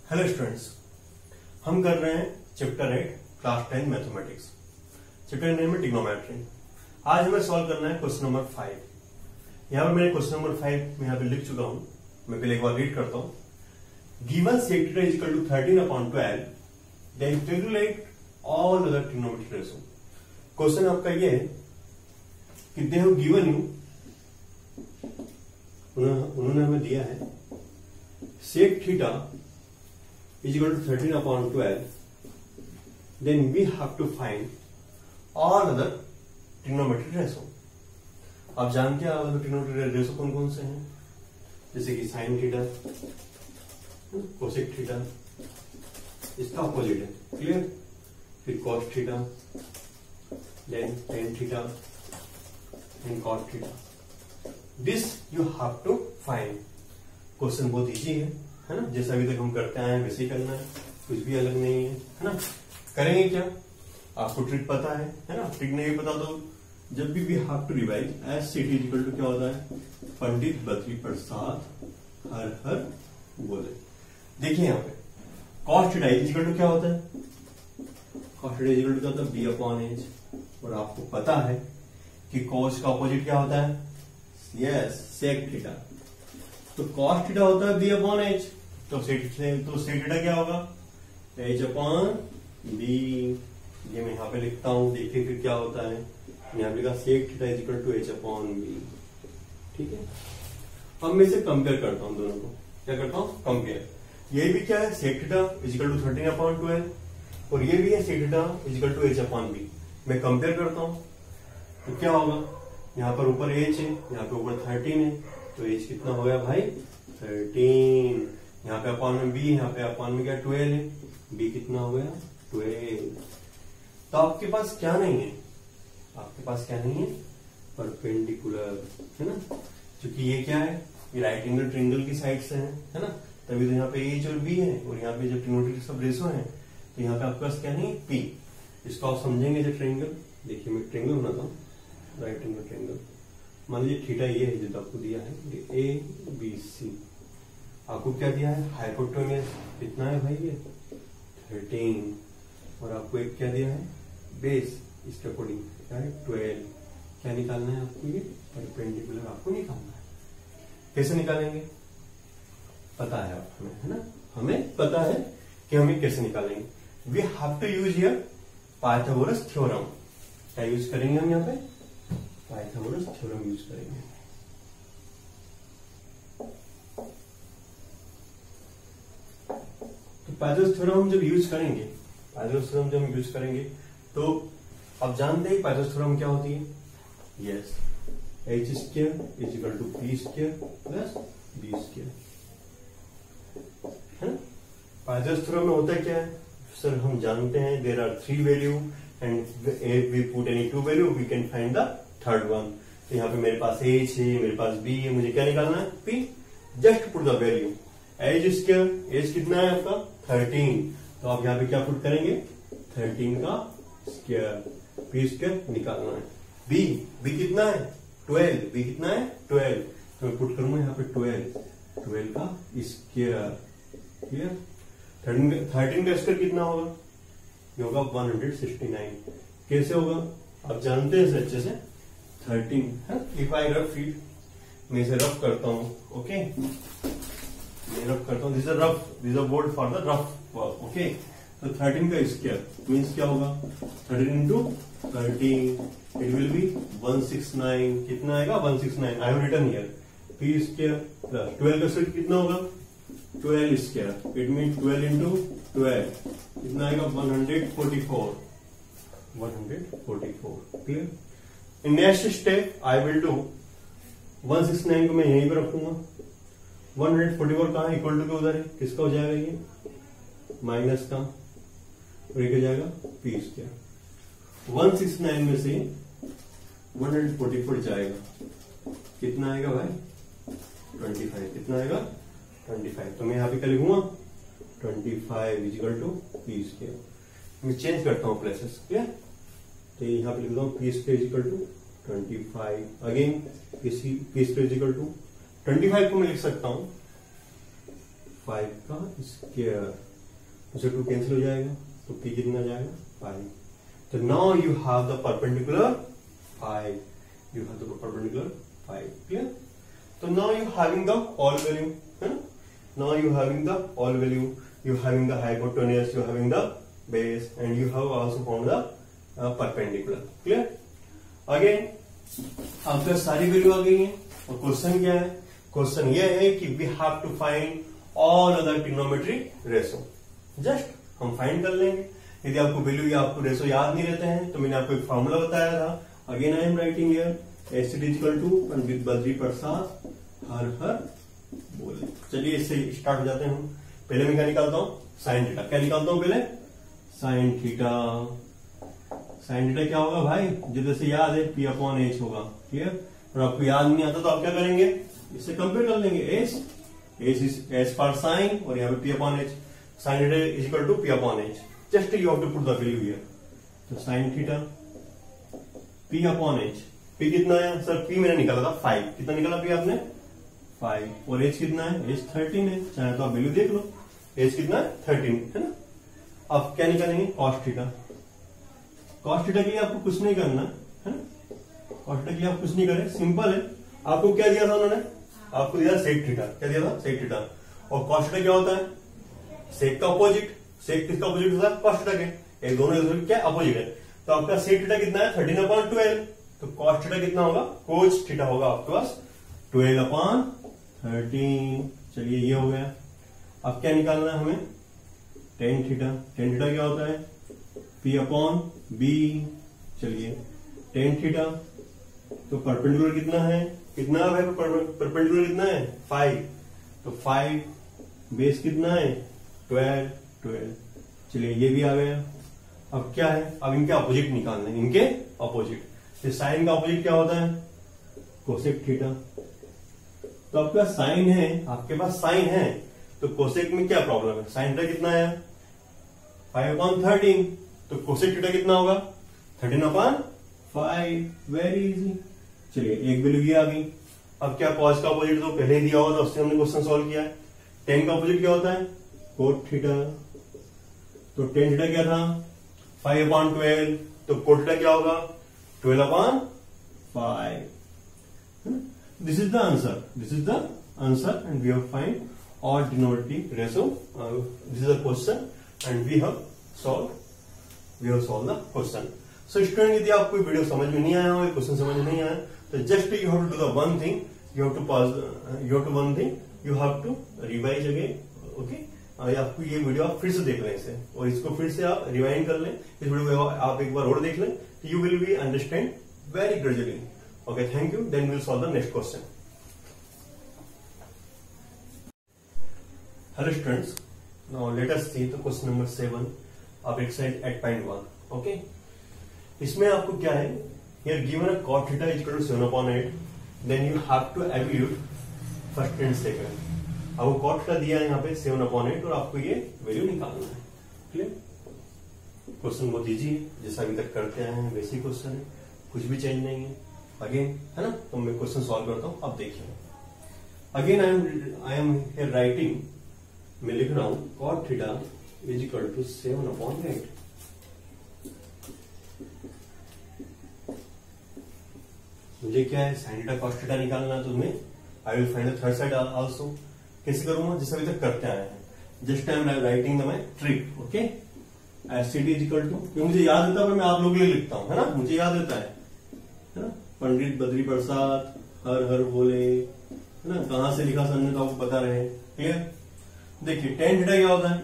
Hello students, हम कर रहे हैं chapter 8 class 10 mathematics. Chapter name है ट्रिग्नोमेट्री। आज हमें सॉल्व करना है क्वेश्चन नंबर 5। यहाँ पर मैंने क्वेश्चन नंबर 5 में यहाँ पे लिख चुका हूं। मैं पहले एक बार रीड करता हूं। Given sec θ is equal to 13/12, then calculate all other trigonometric ratio। Question आपका ये है कि दे हैव गिवन यू, उन्होंने हमें दिया है sec θ is equal to 13/12, then we have to find all other trigonometric ratio। आप जानते हैं all other trigonometric ratio कौन कौन से हैं, जैसे कि sin θ, cosec θ, इसका अपोजिट है, क्लियर। फिर cos θ, then tan θ and cot θ। This you have to find। Question बहुत इजी है ना, जैसा अभी तक हम करते आए हैं वैसे ही करना है, कुछ भी अलग नहीं है ना। करेंगे क्या, आपको ट्रिक पता है ना। ट्रिक नहीं पता तो जब भी we have to revise as set is equal to क्या होता है, पंडित बद्री प्रसाद हर हर बोले। देखिए यहाँ पे cos theta is equal to क्या होता है, cos theta is equal to क्या होता है, बी अपॉन एच। और आपको पता है कि कॉस का अपोजिट क्या होता है, यस सेक थीटा। तो कॉस थीटा होता है बी अपॉन एच, तो सेक थीटा क्या होगा, एच अपॉन बी। ये मैं यहाँ पे लिखता हूं, देखिए फिर क्या होता है। यहाँ पे लिखा sec theta is equal to H upon B, ठीक है। अब मैं इसे कंपेयर करता हूं, दोनों को क्या करता हूं, कंपेयर। ये भी क्या है, sec theta is equal to 13/12, और ये भी है sec theta is equal to H upon B. मैं कंपेयर करता हूं तो क्या होगा, यहाँ पर ऊपर एच है, यहाँ पे ऊपर 13 है, तो एच कितना हो गया भाई 13। यहाँ पे अपॉन में बी, यहाँ पे अपॉन में क्या 12 है, बी कितना हो गया 12। तो आपके पास क्या नहीं है, आपके पास क्या नहीं है, परपेंडिकुलर, है ना। क्योंकि ये क्या है, ये राइट एंगल ट्रायंगल की साइड से है ना, तभी तो यहाँ पे एच और बी है। और यहाँ पे जब ट्रिग्नोमेट्रिक सब रेशो है तो यहाँ पे आपके पास क्या नहीं, पी। इसको आप समझेंगे जब ट्रायंगल। देखिए मैं ट्रायंगल बनाता हूँ, राइट एंगल ट्रायंगल। मान लीजिए थीटा ये है जो आपको दिया है, ए बी सी। आपको क्या दिया है, हाइपोटेन्यूज कितना है भाई, ये 13। और आपको एक क्या दिया है, बेस, इसके अकॉर्डिंग क्या है 12। क्या निकालना है आपको, ये परपेंडिकुलर आपको निकालना है। कैसे निकालेंगे, पता है आप हमें, है ना, हमें पता है कि हमें कैसे निकालेंगे। We have to use here Pythagoras theorem. क्या यूज करेंगे हम यहाँ पे, पाइथागोरस थ्योरम यूज करेंगे। तो पाइथागोरस थ्योरम हम जब यूज करेंगे, पाइथागोरस थ्योरम जब हम यूज करेंगे तो आप जानते हैं पाइथागोरस थ्योरम क्या होती है, yes H square is equal to P square plus B square, है ना। पाइथागोरस थ्योरम में होता क्या है सर, हम जानते हैं there are 3 value and if we put any 2 value we can find the third one. तो यहाँ पे मेरे पास एच है, मेरे पास बी है, मुझे क्या निकालना है, P. Just put the value, H square, H कितना है आपका 13, तो आप यहाँ पे क्या पुट करेंगे 13 का स्क्वायर, पी स्क्वायर निकालना है। बी, बी कितना है 12, बी कितना है 12, तो मैं पुट करूंगा यहाँ पे 12 का स्क्वायर, क्लियर। 13 का स्क्वायर कितना होगा, ये होगा 169। कैसे होगा आप जानते हैं अच्छे से, 13 इफ आई रफ इट, मैं इसे रफ करता हूं, ओके, मैं रफ करता हूं, this is rough, this is a word for the rough work, okay. तो 13 का स्क्वायर मीन्स क्या होगा, 13 इंटू 13 इट विल बी 169। कितना आएगा 169, I have written here P square plus 12 का स्क्वायर कितना होगा 12 स्क्वायर, इट मीन 12 इंटू 12 कितना आएगा 144, clear. In next step I will do 169 को मैं यहीं पे रखूंगा, 144 कहां है, इक्वल टू के उधर है, किसका हो जाएगा ये माइनस का, और एक हो जाएगा पी स्क्वायर। 169 में से 144 जाएगा, कितना आएगा भाई 25, कितना आएगा 25। तो मैं यहाँ पे क्या लिखूंगा 25 is equal to P square. मैं चेंज करता हूँ प्लेसेस, क्लियर। तो यहाँ पे लिखता हूँ P square is equal to 25, again P square is equal to 25 को मैं लिख सकता हूं 5 का स्क्वायर, उसे 2 कैंसिल हो जाएगा तो p कितना जाएगा 5. तो now you have the perpendicular 5. You have the perpendicular 5. Clear? तो now you having the all value, है ना? Now you having the all value, you having the hypotenuse, you having the base, and you have also found the perpendicular. Clear? Again आपके सारी value आ गई है. और question क्या है? Question ये है कि we have to find all other trigonometric ratio. Just हम फाइंड कर लेंगे. यदि आपको वैल्यू या आपको रेशो याद नहीं रहते हैं तो मैंने आपको एक फॉर्मूला बताया था. Again I am writing here acid equal to Pandit Badri Prasad हर हर बोले. चलिए इससे स्टार्ट हो जाते हैं हम. पहले मैं क्या निकालता हूं? Sine theta. क्या निकालता हूं पहले? Sine theta. साइन थीटा क्या होगा भाई? जो जैसे याद है p अपॉन एच होगा. क्लियर? और आपको याद नहीं आता तो आप क्या करेंगे? इससे कंपेयर कर लेंगे. एच फॉर साइन और यहाँ पे p upon H. Sine theta is equal to p upon H. Just you have to put the value here. तो sine theta p upon H. p कितना है सर? p मैंने निकाला था 5. कितना निकाला p आपने? 5. और h कितना है? h 13 है. चाहे तो आप वैल्यू देख लो. h कितना है? 13 है ना. अब क्या निकालेंगे? Cos theta. कॉस थीटा के लिए आपको कुछ नहीं करना है ना. कॉस थीटा के लिए आप कुछ नहीं करें. सिंपल है. आपको क्या दिया था उन्होंने? आपको दिया सेक थीटा. क्या दिया था? Sec theta. और कॉस थीटा क्या होता है? सेक का अपोजिट. सेक किसका अपोजिट होता है? कॉस थीटा के. एक दोनों क्या अपोजिट है. तो आपका सेक थीटा कितना है? 13/12. तो कॉस थीटा कितना होगा? कोस थीटा होगा आपके पास 12/13. चलिए ये हो गया. अब क्या निकालना है हमें? Tan theta. टेन थीटा क्या होता है? p upon B. चलिए टेन थीटा. तो परपेंडिकुलर कितना है? कितना है परपेंडिकुलर कितना है? 5. तो 5. बेस कितना है? 12. चलिए ये भी आ गया. अब क्या है? अब इनके अपोजिट निकालना है. इनके अपोजिट. तो साइन का अपोजिट क्या होता है? Cosec theta. तो आपके पास साइन है. आपके पास साइन है तो कोसेक में क्या प्रॉब्लम है? साइन थीटा कितना है? 5/13. तो कोसेक थीटा कितना होगा? 13/5. Very easy. चलिए एक वैल्यू ये आ गई. अब क्या कॉस का अपोजिट तो पहले ही दिया हुआ था, उससे हमने क्वेश्चन सॉल्व किया है. टेन का अपोजिट क्या होता है? Cot theta. तो टेन थीटा क्या था? 5/12. तो कोट थीटा क्या होगा? 12/5. This is the answer. This is the answer and we have find all trigonometric ratio. This is a question and we have solved the question. So student, यदि आपको video समझ में नहीं आया हो, क्वेश्चन समझ में नहीं आया, तो just you have to do the one thing. You have to pause. You have to one thing. You have to revise again. Okay. आपको ये वीडियो आप फिर से देख लें इसे, और इसको फिर से आप रिवाइंड कर लें. इस वीडियो को आप एक बार और देख लें. You will be understand very gradually. Okay, thank you. Then will solve the next question. Hello students, now let us see the question number 7 of exercise 8.1. Okay, इसमें आपको क्या है? Here given a cot theta is equal to 7/8, then you have to evaluate first and second. आपको cot theta दिया है यहाँ पे 7/8 और आपको ये वैल्यू निकालना है. क्लियर? क्वेश्चन बहुत इजी है, जैसा अभी तक करते आए हैं वैसे ही क्वेश्चन है, कुछ भी चेंज नहीं है. अगेन है ना. तो मैं क्वेश्चन सॉल्व करता हूँ. अब देखिए. Again I am here writing. मैं लिख रहा हूं cot theta is equal to 7/8. मुझे क्या है? साइन थीटा cos थीटा निकालना है. तो मैं I will find the third side also. कैसे करूंगा? जैसे अभी तक करते आए हैं. Just I am writing the my trick. Okay. एसिड इज इक्वल टू, क्योंकि मुझे याद रहता है मैं आप लोगों के लिए लिखता हूं, है ना. मुझे याद रहता है ना. पंडित बद्री प्रसाद हर हर बोले, है ना. कहां से लिखा सर ने तो आपको पता रहे. क्लियर? देखिए टेन थीटा क्या होता है?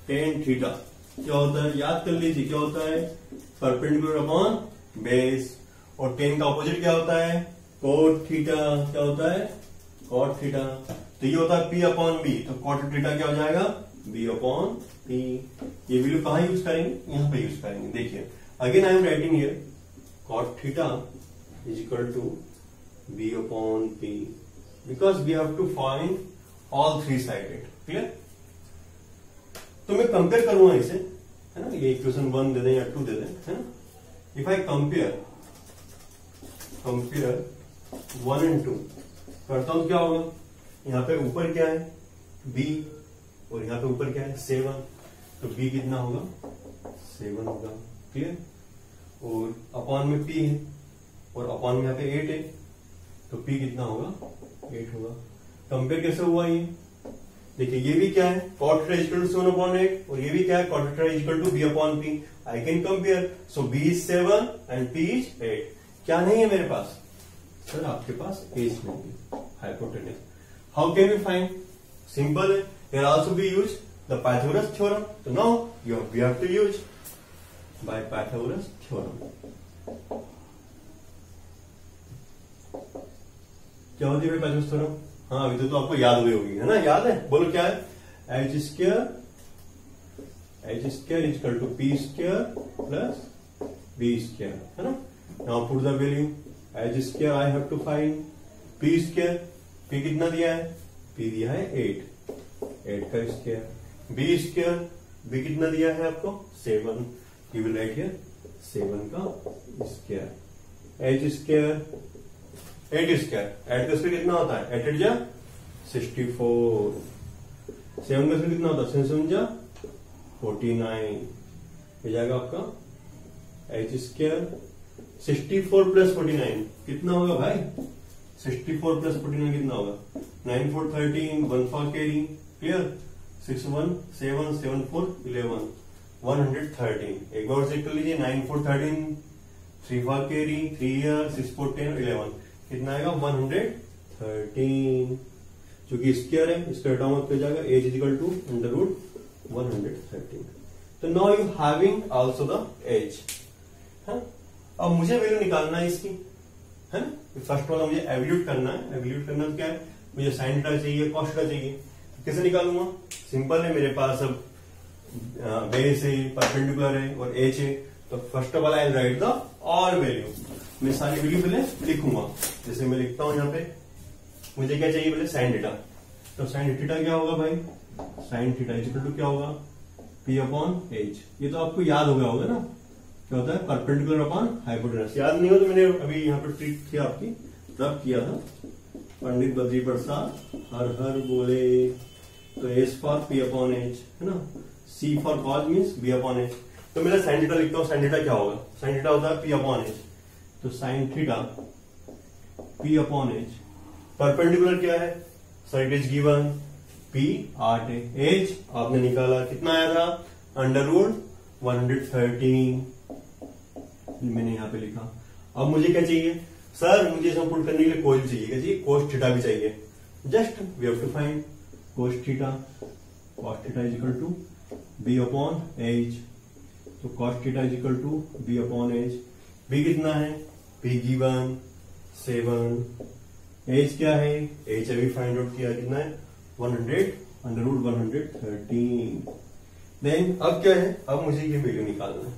टेन थीटा क्या होता है? याद कर लीजिए क्या होता है? Perpendicular upon base. और टेन का अपोजिट क्या होता है? Cot theta. क्या होता है? Cot theta. तो ये होता है p अपॉन बी. तो कॉट थीटा क्या हो जाएगा? b upon p. ये वैल्यू कहां यूज करेंगे? यहां पे यूज करेंगे. देखिए again I am writing here cot theta is equal to b upon p because we have to find all three sided. Clear? तो मैं कंपेयर करूंगा इसे, है ना. ये इक्वेशन 1 दे दें या 2 दे दें, है ना. इफ आई कंपेयर 1 and 2 करता हूं तो क्या होगा? यहाँ पे ऊपर क्या है? b, और यहाँ पे ऊपर क्या है 7, तो b कितना होगा 7 होगा। क्लियर। और अपॉन में p है और अपॉन में यहाँ पे 8 है, तो p कितना होगा 8 होगा। कंपेयर कैसे हुआ ये देखिए, ये भी क्या है cot थीटा इक्वल टू 7/8 और ये भी क्या है cot theta equal to b upon p। I can compare, so b is 7 and p is 8। क्या नहीं है मेरे पास सर, आपके पास एज नहीं है, hypotenuse. How can we find? Simple है, can also be use the Pythagoras theorem. तो now we have to use by Pythagoras theorem. क्या होती है पाइथागोरस थ्योरम? हाँ अभी तो आपको याद हुई होगी, है ना? याद है? बोलो क्या है? H square equal to P square plus B square, है ना? Now put the value. H square I have to find P square, P कितना दिया है? पी दिया है 8 का स्क्वायर। बी स्क्वायर, बी कितना दिया है आपको? 7। यू विल राइट हियर 7 का स्क्वायर। एच स्क्वायर 8 स्क्वायर, 8 का स्क्वायर कितना होता है? 8 8 जा 64। 7 का स्क्वायर कितना होता है? 7 7 जा 49। ये जाएगा आपका एच स्क्वायर 64 प्लस 49 कितना होगा भाई? 64 प्लस 49 कितना होगा? 9 4 13, 1 4 कैरी। क्लियर। 6 1 7 7 4 11 113। एक बार चेक कर लीजिए, 9 4 13, 3 4 कैरी, 3 ईयर, 6 4 10 11 कितना आएगा? 113। क्योंकि स्क्वायर है, इसका हटाओ मत, हो जाएगा H equal to under root 113। तो now you having also the H. अब मुझे वैल्यू निकालना है इसकी, है ना? फर्स्ट वाला मुझे एवल्यूट करना है। एवल्यूट करना क्या है? मुझे साइन थीटा चाहिए, कॉस थीटा चाहिए। कैसे निकालूंगा? सिंपल है, मेरे पास अब बेस है, परपेंडिकुलर है और एच है, तो first of all I right the all value. मैं सारी वैल्यू पहले लिखूंगा। जैसे मैं लिखता हूं यहाँ पे, मुझे क्या चाहिए पहले? Sign theta. तो साइन थीटा क्या होगा भाई? साइन थीटा इक्वल टू क्या होगा? P upon H. ये तो आपको याद हो गया होगा ना, क्या होता है? Perpendicular upon hypotenuse. याद नहीं हो तो मैंने अभी यहाँ पे ट्रिक किया आपकी, तब किया था। पंडित बद्री प्रसाद हर हर बोले। तो S for P upon H, है ना? C for cos means B upon H. तो मेरा साइन थीटा लिखता हूँ। साइन थीटा क्या होगा? साइन थीटा होता है पी अपॉन एच। तो sine theta P upon H. Perpendicular क्या है? Sir it is given P 8 है, एच आपने निकाला कितना आया था? अंडर रूट 113 मैंने यहां पे लिखा। अब मुझे क्या चाहिए? सर मुझे इसमें पुट करने के लिए कोई भी चाहिए, क्या चाहिए? कोस थीटा भी चाहिए। Just we have to find cos theta. Cos theta is equal to B upon H. तो cos theta is equal to B upon H. B कितना है? Be given 7। एच क्या है? एच अभी फाइंड आउट किया, कितना है? 100 अंडर रूट 113। देन अब क्या है? अब मुझे ये वैल्यू निकालना है।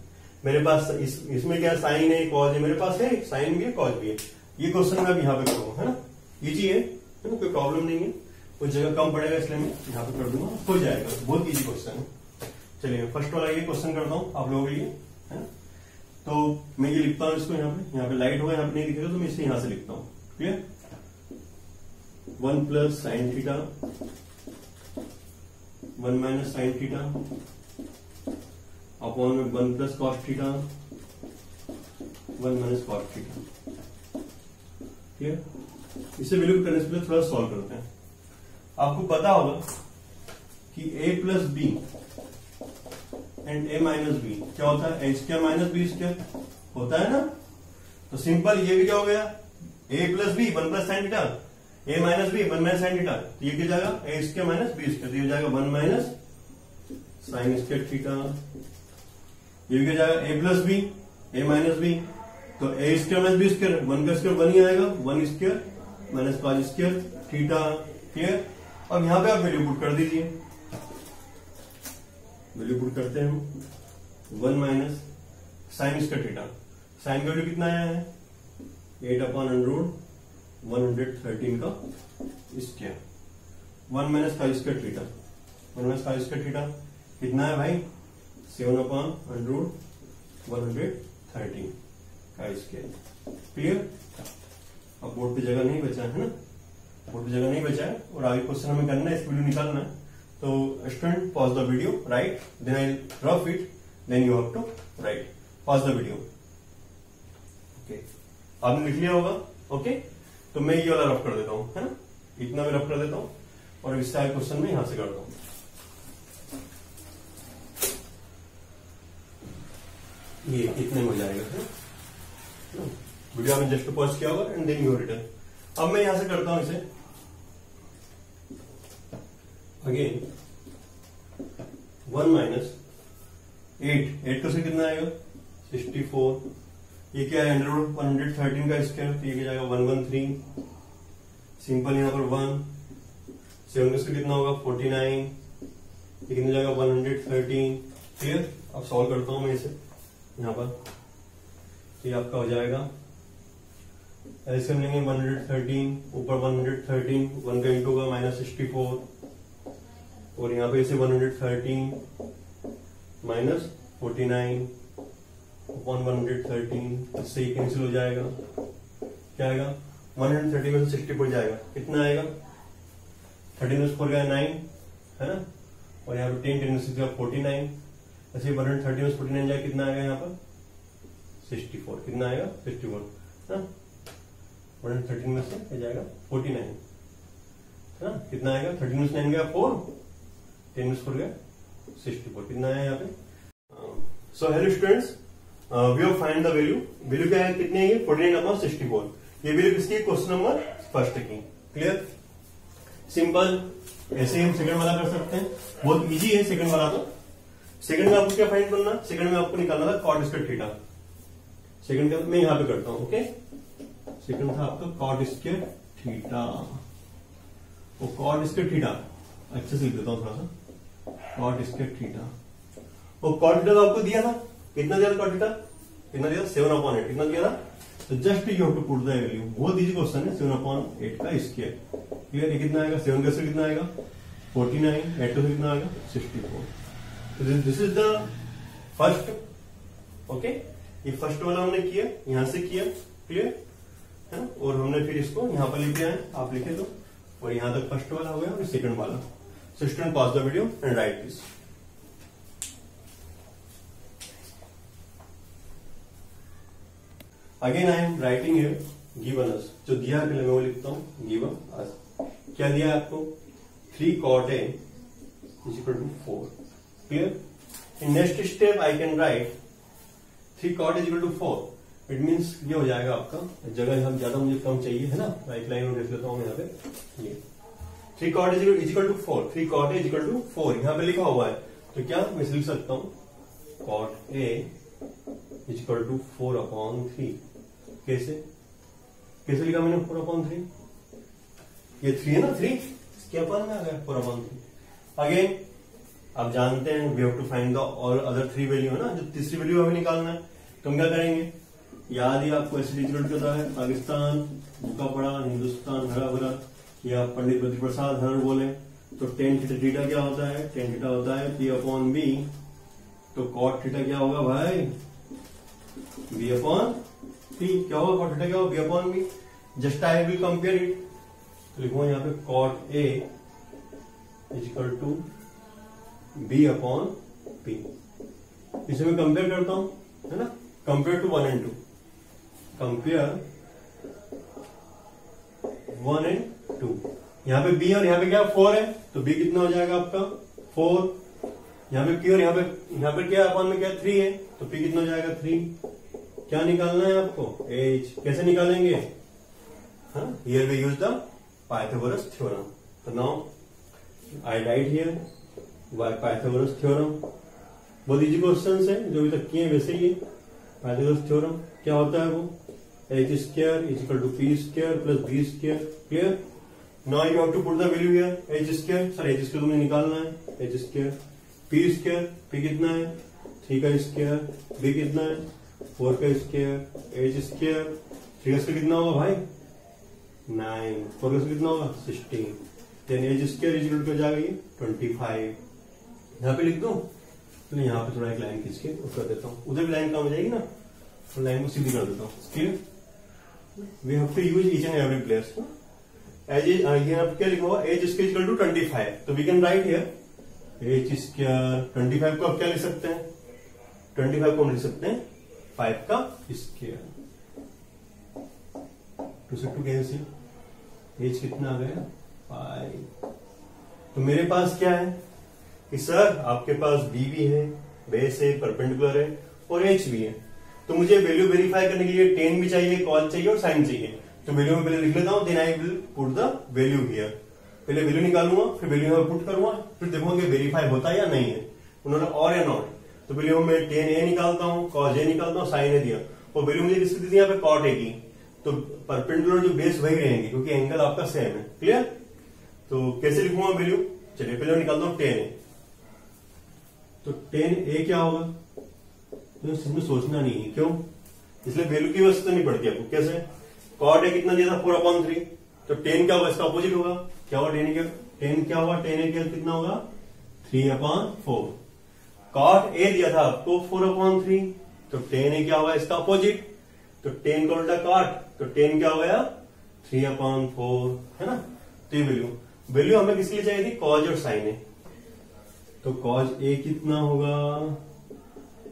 मेरे पास इसमें क्या साइन है, कॉज है, मेरे पास है, साइन भी है, कॉज भी है। ये क्वेश्चन मैं अब यहाँ पे करूंगा, है ना? इजी है ना? कोई प्रॉब्लम नहीं है। कुछ जगह कम पड़ेगा इसलिए मैं यहाँ पे कर दूंगा, हो जाएगा। बहुत इजी क्वेश्चन है। चलिए फर्स्ट वाला ये क्वेश्चन करता हूँ आप लोगों के लिए, है ना? तो मैं ये लिखता हूँ इसको यहाँ पे लाइट होगा, यहाँ पे नहीं दिखेगा तो मैं इसे यहाँ से लिखता हूँ। Clear. 1 plus sine theta 1 minus sine theta upon में 1 plus cos theta 1 minus cos theta. Clear. इसे वैल्यू करने से पहले थोड़ा सॉल्व करते हैं। आपको पता होगा कि a plus B and a minus B क्या होता है? a square minus B square होता है ना? तो सिंपल ये भी क्या हो गया? a plus B 1 plus sine theta, a minus B 1 minus sine theta. तो ये क्या जाएगा? a square minus B square. तो ये हो जाएगा 1 माइनस साइन स्क्वायर थीटा। ये क्या जाएगा? a plus B a minus B. तो a square minus B square, 1 का स्क्वायर 1 ही आएगा, 1 square minus cos square theta. Clear. अब यहां पे आप वैल्यू पुट कर दीजिए। वैल्यू पुट करते हैं हम 1 minus sine square theta. Sine का वैल्यू कितना आया है? 8 अपॉन अंडर रूट 113 का square. 1 minus cos square theta 1 minus cos square theta कितना है भाई? 7 अपॉन अंडर रूट 113 का स्क्वायर। क्लियर। अब बोर्ड पे जगह नहीं बचा है ना? बोर्ड पे जगह नहीं बचा है और आगे क्वेश्चन हमें करना है, इस वीडियो निकालना है। तो student pause the video, right, then I rough it, then you have to write. Pause the video. Okay, आपने लिख लिया होगा। ओके, तो मैं ये वाला रफ कर देता हूं, है ना, इतना मैं रफ कर देता हूं और इससे आगे क्वेश्चन में यहां से करता हूं। ये इतने में हो जाएगा, है ना? वीडियो आपने जस्ट पॉज किया होगा एंड देन यू रिटर्न। अब मैं यहां से करता हूं इसे अगेन 1 माइनस 8 तो से कितना आएगा 64। ये क्या है 113 का स्क्वायर, तो ये क्या जाएगा 113। सिंपल यहाँ पर 1 7 से कितना होगा 49, ये कितना जाएगा 113। क्लियर। अब सॉल्व करता हूं मैं इसे यहाँ पर, तो ये आपका हो जाएगा ऐसे हम लेंगे 113 ऊपर 113 1 का इंटू होगा -64 और यहाँ पे इसे 113 माइनस 49 अपॉन 113, इससे ये कैंसिल हो जाएगा। क्या आएगा 130 में से 64 जाएगा, कितना आएगा 13 गया 9, है ना, और यहाँ पे 10 10 का 49, ऐसे 130 में 49 जाएगा, कितना आएगा यहाँ पर 64, कितना आएगा 64, है ना, 113 में से क्या जाएगा 49, है ना, कितना आएगा 13 में से 9 गया 4, 10 में से 4 गया 64, कितना आया यहाँ पे। So hello students, we have find the value क्या है, कितने है 49/64। ये वैल्यू किसकी, क्वेश्चन नंबर फर्स्ट की। Clear, simple. ऐसे ही हम सेकंड वाला कर सकते हैं, बहुत इजी है सेकंड वाला। तो सेकंड में आपको क्या फाइंड करना, सेकंड में आपको निकालना था कॉट स्क्वायर थीटा। सेकंड का मैं यहां पे करता हूं। ओके, सेकंड था आपका कॉट स्क्वायर थीटा। वो कॉट स्क्वायर थीटा अच्छे से लिख देता हूं थोड़ा सा, कॉट स्क्वायर थीटा। वो कॉट थीटा तो आपको दिया था, कितना दिया था कॉट थीटा, कितना दिया 7/8, कितना दिया था, तो just you have to put the value. बहुत इजी क्वेश्चन है, 7/8 का स्क्वायर। क्लियर, ये कितना आएगा 7 का स्क्वायर कितना आएगा 49, 8 का कितना आएगा 64। This is the first. Okay, ये फर्स्ट वाला हमने किया, यहां से किया। क्लियर है ना, और हमने फिर इसको यहां पर लिखे आए, आप लिखे दो, और यहां तक फर्स्ट वाला हो गया और सेकंड वाला। So student pause the video and right this. Again I am writing here given us, जो दिया है पहले मैं वो लिखता हूं, गिवन अस। क्या दिया है आपको 3 cot A is equal to 4। Clear, in next step I can write 3 cot is equal to 4। It means ये हो जाएगा आपका, जगह हम ज्यादा मुझे कम चाहिए, है ना, राइट लाइन में लिख लेता हूं यहाँ पे। ये 3 cot is equal to 4, 3 cot A is equal to 4 यहाँ पे लिखा हुआ है, तो क्या मैं लिख सकता हूं cot A is equal to 4/3। कैसे कैसे लिखा मैंने 4/3, ये 3 है ना, 3 इसके अपन में आ गया 4/3। अगेन आप जानते हैं we have to find the all other 3 value, है ना, जो तीसरी वैल्यू हमें निकालना है। तो हम क्या करेंगे, याद ही आपको ऐसे रिजल्ट करता है, पाकिस्तान भूखा पड़ा, हिंदुस्तान हरा भरा, या पंडित बद्री प्रसाद हर बोले, तो tan थीटा क्या होता है, tan थीटा होता है P/B। तो cot थीटा क्या होगा भाई B/P। क्या होगा cot थीटा, क्या होगा B/B। Just I will compare it, तो लिखूंगा यहाँ पे cot A is equal to B/P। इसे मैं कंपेयर करता हूं, है ना, compare to 1 and 2, compare 1 and 2। यहाँ पे B और यहाँ पे क्या 4 है, तो B कितना हो जाएगा आपका 4। यहाँ पे P और यहाँ पे क्या अपन में क्या 3 है, तो P कितना हो जाएगा 3। क्या निकालना है आपको H, कैसे निकालेंगे, हाँ, here we use the Pythagoras theorem. तो now I write here Pythagoras theorem. बहुत इजी क्वेश्चन है, जो अभी तक किए वैसे ही। पाइथागोरस थ्योरम क्या होता है, वो h square is equal to p square plus b square. Clear, now you have to put the value here, h square, sir h square तुम्हें निकालना है, h square p square, p कितना है 3 का स्क्वायर, b कितना है 4 का square, h square 3 का स्क्वायर कितना होगा भाई 9, 4 का स्क्वायर कितना होगा 16, then h square is equal to जाएगा ये 25। यहाँ पे लिख दो, तो यहाँ पे थोड़ा एक लाइन खींच के कर देता हूँ, उधर भी लाइन काम हो जाएगी ना, तो लाइन को सीधी कर देता हूँ। Clear, we have to use each and every place. As यहाँ पे क्या लिखा हुआ, एच स्क्वायर इक्वल टू 25, तो we can write here H square 25 को आप क्या लिख सकते हैं, 25 को हम लिख सकते हैं 5 का स्क्वायर, 2 से 2 कैंसिल, एच कितना आ गया 5। तो मेरे पास क्या है कि सर आपके पास बी भी है, बेस है, परपेंडिकुलर है और एच भी है, तो मुझे वैल्यू वेरीफाई करने के लिए टेन भी चाहिए, कॉस चाहिए और साइन चाहिए। तो वैल्यू में पहले लिख लेता हूं, then I will put the value here. पहले वैल्यू निकालूंगा, फिर वैल्यू में पुट करूंगा, फिर देखूंगा कि वेरीफाई होता है या नहीं है, उन्होंने और या नॉट। तो वैल्यू में टेन ए निकालता हूँ, कॉस ए निकालता हूँ, साइन ए दिया, और वैल्यू मुझे किसकी दी यहाँ पे कॉट ए की। तो परपेंडिकुलर जो बेस वही रहेंगे क्योंकि एंगल आपका सेम है। क्लियर? तो कैसे लिखूंगा वैल्यू, चलिए पहले निकालता हूँ 10 ए। तो 10 ए क्या होगा, तो इसमें सोचना नहीं है, क्यों, इसलिए वैल्यू की वजह नहीं पड़ती आपको। कैसे, कॉट ए कितना दिया था 4/3, तो 10 क्या होगा, इसका अपोजिट होगा, क्या होगा 10 क्या होगा, 10 ए कितना होगा 3/4। कॉट ए दिया था आपको 4/3, तो 10 ए क्या होगा, इसका अपोजिट, तो 10 का उल्टा कॉट, तो 10 क्या हो गया 3/4, है ना। तो ये वैल्यू हमें किसके लिए चाहिए थी, कॉज और साइन ए। तो कॉज ए कितना होगा,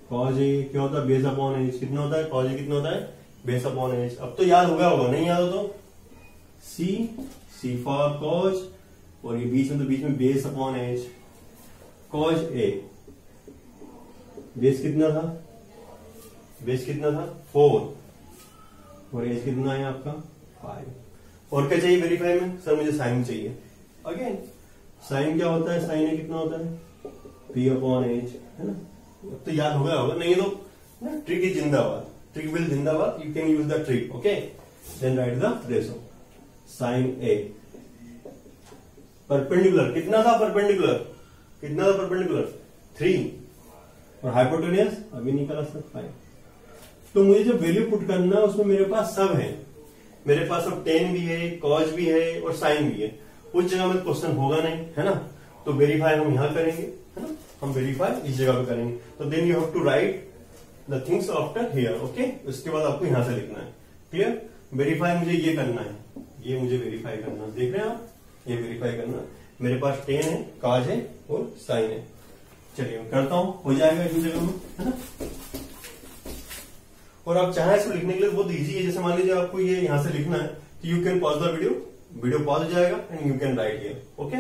कॉज ए क्या होता है, बेस अपॉन एच कितना होता है, कॉज ए कितना होता है, बेस अपॉन एच। अब तो याद हो गया होगा, नहीं याद हो तो सी फॉर कॉज, और ये बीच में बेस अपॉन एच। कॉज ए बेस कितना था, 4, और एच कितना है आपका 5। और क्या चाहिए वेरीफाई में, सर मुझे साइन चाहिए। अगेन साइन क्या होता है, साइन ए कितना होता है P/H, है ना। तो याद हो गया होगा, नहीं तो ट्रिक इज जिंदाबाद, ट्रिक विल जिंदाबाद, you can use the trick. Okay, then write the ratio. Sine a perpendicular कितना था, परपेंडिकुलर 3, और हाइपोटेनियस अभी निकाला सर 5। तो मुझे जो वैल्यू पुट करना है उसमें मेरे पास सब है, मेरे पास अब 10 भी है, कॉज भी है और साइन भी है। उस जगह में क्वेश्चन होगा नहीं, है ना, तो वेरीफाई हम यहां करेंगे, है ना, हम वेरीफाई इस जगह पे करेंगे। तो then you have to write the things after here. Okay, उसके बाद आपको यहां से लिखना है। क्लियर? वेरीफाई मुझे ये करना है, ये मुझे वेरीफाई करना है, देख रहे हैं आप, ये वेरीफाई करना। मेरे पास 10 है, कॉज है और साइन है। चलिए मैं करता हूं, हो जाएगा इस जगह में, है ना। और आप चाहें इसको लिखने के लिए बहुत इजी है, जैसे मान लीजिए आपको ये यहां से लिखना है, तो you can pause the video pause हो जाएगा and you can write here. Okay,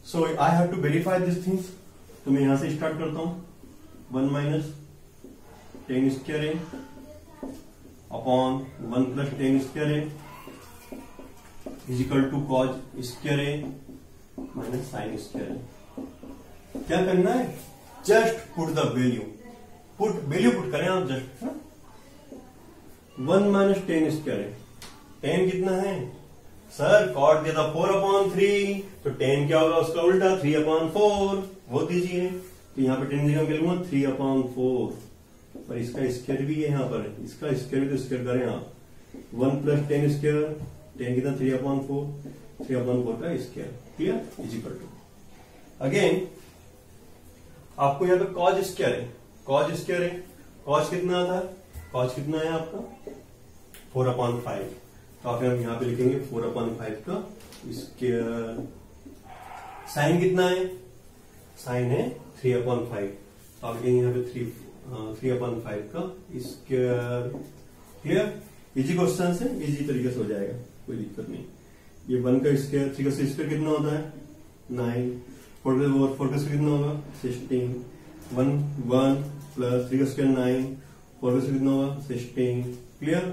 so I have to verify this things. तो मैं यहां से स्टार्ट करता हूं, 1 - 10 square A upon 1 + 10 square A is equal to cos square A minus sine square A. क्या करना है, just put the value, value put करें आप जस्ट। 1 - 10 स्क्वायर है, 10 कितना है सर, कॉट दिया था 4/3, तो 10 क्या होगा उसका उल्टा 3/4, वो दीजिए। तो यहाँ पे 10 जगह पे लूंगा 3/4, पर इसका स्क्वायर भी है यहाँ पर, इसका स्क्वायर भी तो स्क्वायर करें आप। 1 + 10 स्क्वायर, 10 कितना 3/4, 3/4 का स्क्वायर। Clear? Is equal to, again आपको यहाँ पे कॉज स्क्वायर है, कॉज स्क्वायर है, कॉज कितना आता है, कॉज कितना है आपका 4/5, तो आप यहाँ पे लिखेंगे 4/5 का स्क्वायर। साइन कितना है, साइन है 3/5, तो आप लिखेंगे यहाँ पे 3/5 का स्क्वायर। क्लियर? इजी क्वेश्चन है, इजी तरीके से हो जाएगा, कोई दिक्कत नहीं। ये 1 का स्क्वायर, 3 का स्क्वायर कितना होता है 9, 4 का स्क्वायर कितना होगा 16, 1 + 3 का स्क्वायर 9, 4 का स्क्वायर कितना होगा 16। क्लियर?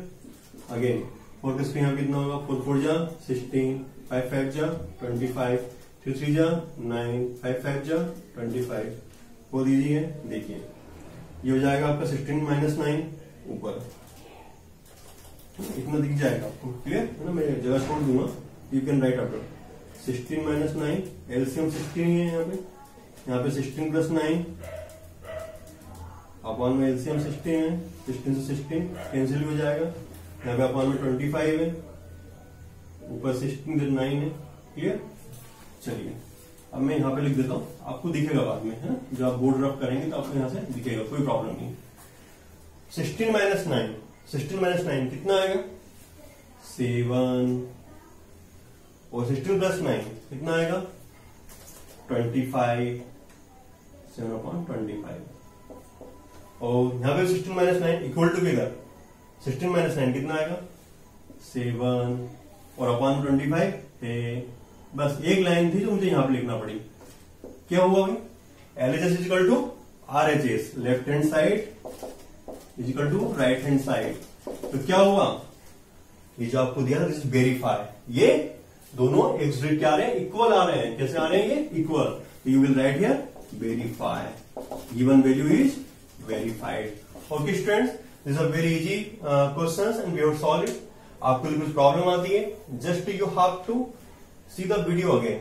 अगेन 4 का स्क्वायर यहाँ कितना होगा, 4 4 जा 16, 5 5 जा 25, 3 3 जा 9, 5 5 जा 25, वो दीजिए। देखिए ये हो जाएगा आपका 16 - 9 ऊपर, इतना दिख जाएगा आपको। क्लियर है ना, मैं जगह छोड़ दूंगा, you can right after. 16 - 9, LCM 16 है यहाँ पे 16 + 9 अपॉन में एलसीएम 16 है, 16 से 16 कैंसिल हो जाएगा। यहाँ पे अपॉन में 25 है, ऊपर 16 + 9 है। क्लियर? चलिए अब मैं यहाँ पे लिख देता हूँ, आपको दिखेगा बाद में, है ना, जब आप बोर्ड रफ करेंगे तो आपको यहाँ से दिखेगा, कोई प्रॉब्लम नहीं। 16 - 9 कितना आएगा 7, और 16 प्लस 9 कितना आएगा 25, 7/25। और यहां पे 16 माइनस 9 इक्वल टू किधर 16 माइनस 9 कितना आएगा 7 और अपॉन 25 है। बस एक लाइन थी जो मुझे यहां पे लिखना पड़ी। क्या हुआ भाई LHS equal to RHS, left hand side equal to right hand side. तो क्या हुआ ये जो आपको दिया दिस इज वेरीफाई, ये दोनों एक्सट्रीट क्या आ रहे हैं इक्वल आ रहे हैं। कैसे आ रहे हैं ये equal. You will write here verify, given value is verified. Okay students, these are very easy questions and we have solved it. आपको कुछ प्रॉब्लम आती है, just you have to see the video again.